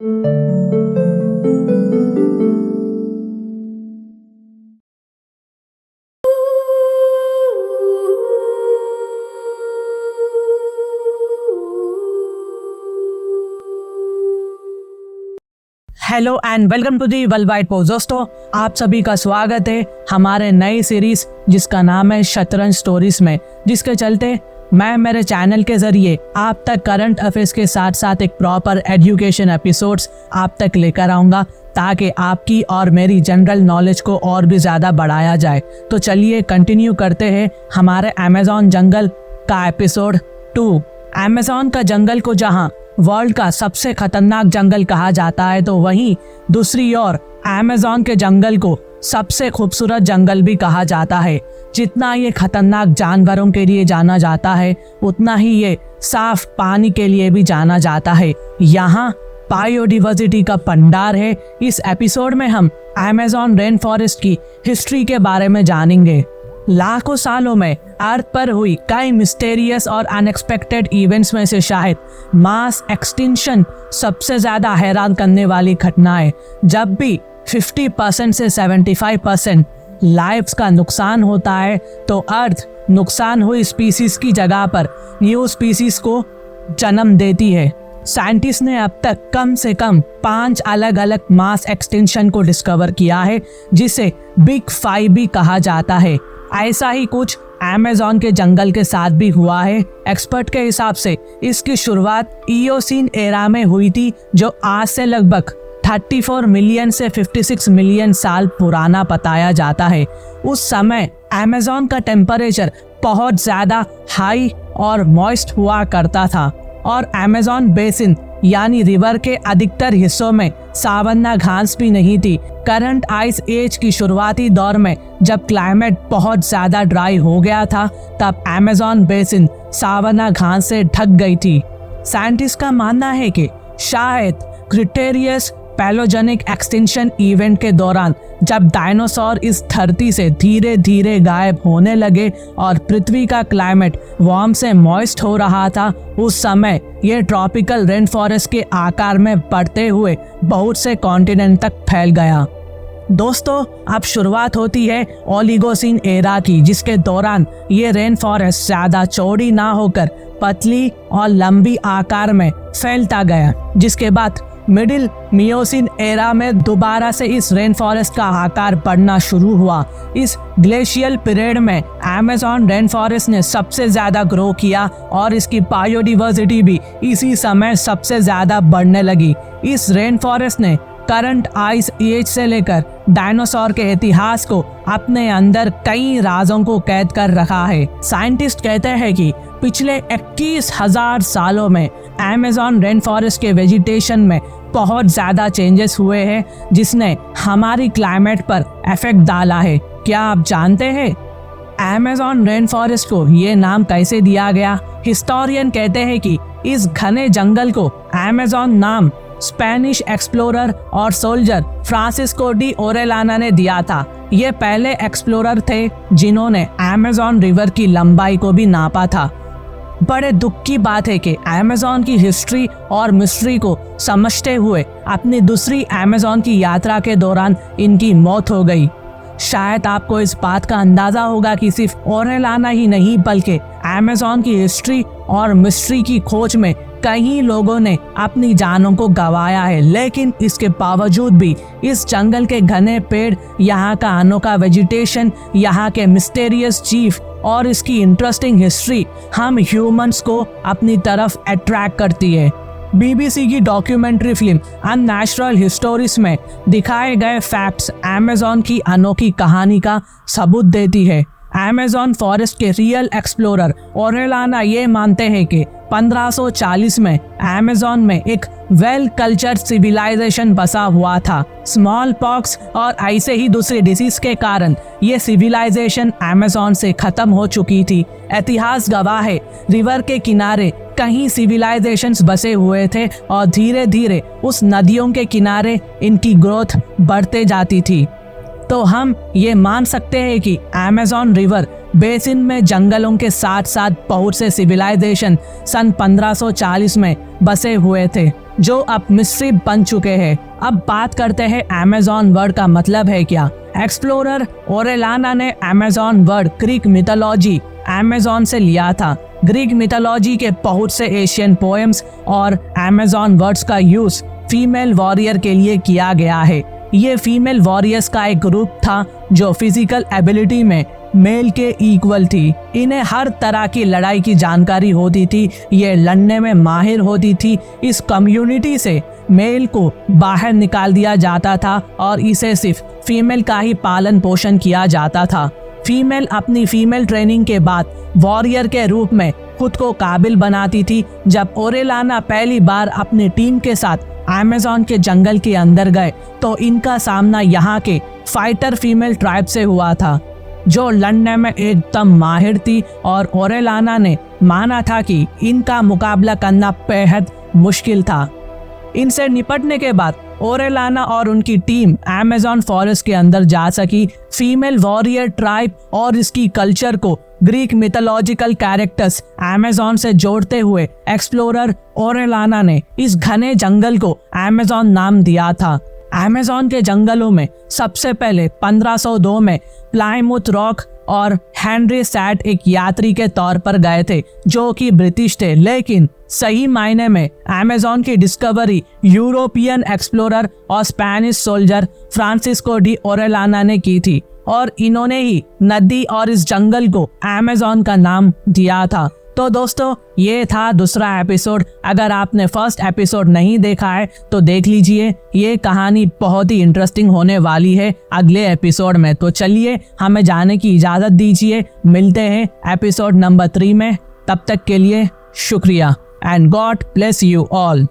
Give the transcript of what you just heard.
Hello and welcome to the world wide post. दोस्तों, आप सभी का स्वागत है हमारे नई सीरीज जिसका नाम है शतरंज स्टोरीज में, जिसके चलते मैं मेरे चैनल के जरिए आप तक करंट अफेयर्स के साथ साथ एक प्रॉपर एजुकेशन एपिसोड्स आप तक लेकर आऊँगा ताकि आपकी और मेरी जनरल नॉलेज को और भी ज़्यादा बढ़ाया जाए। तो चलिए कंटिन्यू करते हैं हमारे अमेज़न जंगल का एपिसोड 2। अमेज़न का जंगल को जहाँ वर्ल्ड का सबसे खतरनाक जंगल कहा जाता है, तो वहीं दूसरी ओर अमेज़न के जंगल को सबसे खूबसूरत जंगल भी कहा जाता है। जितना ये खतरनाक जानवरों के लिए जाना जाता है, उतना ही ये साफ पानी के लिए भी जाना जाता है। यहाँ बायोडाइवर्सिटी का भंडार है। इस एपिसोड में हम अमेज़न रेन फॉरेस्ट की हिस्ट्री के बारे में जानेंगे। लाखों सालों में अर्थ पर हुई कई मिस्टीरियस और अनएक्सपेक्टेड इवेंट्स में से शायद मास एक्सटिंक्शन सबसे ज्यादा हैरान करने वाली घटना है। जब भी 50% से 75% लाइफ्स का नुकसान होता है, तो अर्थ नुकसान हुई स्पीसीज की जगह पर न्यू स्पीसीज को जन्म देती है। साइंटिस्ट ने अब तक कम से कम 5 अलग अलग मास एक्सटिंक्शन को डिस्कवर किया है, जिसे बिग 5 भी कहा जाता है। ऐसा ही कुछ अमेज़न के जंगल के साथ भी हुआ है। एक्सपर्ट के हिसाब से इसकी शुरुआत इयोसीन एरा में हुई थी, जो आज से लगभग 34 मिलियन से 56 मिलियन साल पुराना बताया जाता है। उस समय अमेज़न का टेम्परेचर बहुत ज्यादा हाई और मॉइस्ट हुआ करता था और अमेज़न बेसिन यानी रिवर के अधिकतर हिस्सों में सावन्ना घास भी नहीं थी। करंट आइस एज की शुरुआती दौर में जब क्लाइमेट बहुत ज्यादा ड्राई हो गया था, तब अमेज़न बेसिन सावन्ना घास से ढक गई थी। साइंटिस्ट का मानना है कि शायद क्रिटेरियस पैलोजेनिक एक्सटिंक्शन इवेंट के दौरान जब डायनासोर इस धरती से धीरे धीरे गायब होने लगे और पृथ्वी का क्लाइमेट वार्म से मॉइस्ट हो रहा था, उस समय ये ट्रॉपिकल रेन फॉरेस्ट के आकार में बढ़ते हुए बहुत से कॉन्टिनेंट तक फैल गया। दोस्तों, अब शुरुआत होती है ओलिगोसिन एरा की, जिसके दौरान ये रेन फॉरेस्ट ज्यादा चौड़ी ना होकर पतली और लंबी आकार में फैलता गया, जिसके बाद मिडिल मियोसिन एरा में दोबारा से इस रेन फॉरेस्ट का आकार बढ़ना शुरू हुआ। इस ग्लेशियल पीरियड में अमेज़न रेन फॉरेस्ट ने सबसे ज्यादा ग्रो किया और इसकी बायोडाइवर्सिटी भी इसी समय सबसे ज्यादा बढ़ने लगी। इस रेन फॉरेस्ट ने करंट आइस एज से लेकर डायनासोर के इतिहास को अपने अंदर कई राजों को कैद कर रखा है। साइंटिस्ट कहते हैं कि पिछले 21,000 सालों में अमेज़न रेन फॉरेस्ट के वेजिटेशन में बहुत ज़्यादा चेंजेस हुए हैं, जिसने हमारी क्लाइमेट पर इफेक्ट डाला है। क्या आप जानते हैं अमेज़न रेन फॉरेस्ट को ये नाम कैसे दिया गया? हिस्टोरियन कहते हैं कि इस घने जंगल को अमेज़न नाम स्पेनिश एक्सप्लोरर और सोल्जर फ्रांसिस्को डी ओरेलाना ने दिया था। ये पहले एक्सप्लोरर थे जिन्होंने अमेज़न रिवर की लंबाई को भी नापा था। बड़े दुख की बात है कि अमेज़न की हिस्ट्री और मिस्ट्री को समझते हुए अपनी दूसरी अमेज़न की यात्रा के दौरान इनकी मौत हो गई। शायद आपको इस बात का अंदाजा होगा कि सिर्फ ओरेलाना ही नहीं बल्कि अमेज़न की हिस्ट्री और मिस्ट्री की खोज में कई लोगों ने अपनी जानों को गंवाया है, लेकिन इसके बावजूद भी इस जंगल के घने पेड़, यहाँ का अनोखा वेजिटेशन, यहाँ के मिस्टीरियस जीव और इसकी इंटरेस्टिंग हिस्ट्री हम ह्यूमंस को अपनी तरफ अट्रैक्ट करती है। बीबीसी की डॉक्यूमेंट्री फिल्म अननेचुरल हिस्टोरीज में दिखाए गए फैक्ट्स अमेज़न की अनोखी कहानी का सबूत देती है। अमेज़न फॉरेस्ट के रियल एक्सप्लोरर ओरेलाना ये मानते हैं कि 1540 में अमेज़न में एक वेल कल्चर्ड सिविलाइजेशन बसा हुआ था। स्मॉल पॉक्स और ऐसे ही दूसरे डिसीज के कारण ये सिविलाइजेशन अमेज़न से खत्म हो चुकी थी। इतिहास गवाह है, रिवर के किनारे कहीं सिविलाइजेशंस बसे हुए थे और धीरे धीरे उस नदियों के किनारे इनकी ग्रोथ बढ़ते जाती थी। तो हम ये मान सकते हैं कि अमेज़न रिवर बेसिन में जंगलों के साथ साथ बहुत से सिविलाइजेशन सन 1540 में बसे हुए थे। जो अब मिस्ट्री बन चुके हैं। अब बात करते हैं अमेज़न वर्ड का मतलब है क्या। एक्सप्लोरर ओरेलाना ने Amazon word Greek mythology Amazon से लिया था। ग्रीक मिथोलॉजी के बहुत से एशियन पोएम्स और अमेज़न वर्ड्स का यूज फीमेल वॉरियर के लिए किया गया है। ये फीमेल वॉरियर्स का एक ग्रुप था जो फिजिकल एबिलिटी में मेल के इक्वल थी। इन्हें हर तरह की लड़ाई की जानकारी होती थी, ये लड़ने में माहिर होती थी। इस कम्युनिटी से मेल को बाहर निकाल दिया जाता था और इसे सिर्फ फीमेल का ही पालन पोषण किया जाता था। फीमेल अपनी फीमेल ट्रेनिंग के बाद वॉरियर के रूप में खुद को काबिल बनाती थी। जब ओरेलाना पहली बार अपनी टीम के साथ अमेज़न के जंगल के अंदर गए तो इनका सामना यहाँ के फाइटर फीमेल ट्राइब से हुआ था, जो लड़ने में एकदम माहिर थी और ओरेलाना ने माना था कि इनका मुकाबला करना बेहद मुश्किल था। इनसे निपटने के बाद ओरेलाना और उनकी टीम अमेज़न फॉरेस्ट के अंदर जा सकी। फीमेल वॉरियर ट्राइब और इसकी कल्चर को ग्रीक मिथोलॉजिकल कैरेक्टर्स अमेज़न से जोड़ते हुए एक्सप्लोरर ओरेलाना ने इस घने जंगल को अमेज़न नाम दिया था। अमेज़न के जंगलों में सबसे पहले 1502 में प्लाईमुथ रॉक और हेनरी सैट एक यात्री के तौर पर गए थे, जो कि ब्रिटिश थे, लेकिन सही मायने में अमेज़न की डिस्कवरी यूरोपियन एक्सप्लोरर और Spanish soldier Francisco de Orellana ने की थी और इन्होंने ही नदी और इस जंगल को अमेज़न का नाम दिया था। तो दोस्तों, ये था दूसरा एपिसोड। अगर आपने फर्स्ट एपिसोड नहीं देखा है तो देख लीजिए, ये कहानी बहुत ही इंटरेस्टिंग होने वाली है अगले एपिसोड में। तो चलिए, हमें जाने की इजाज़त दीजिए। मिलते हैं एपिसोड नंबर 3 में। तब तक के लिए शुक्रिया and God bless you all.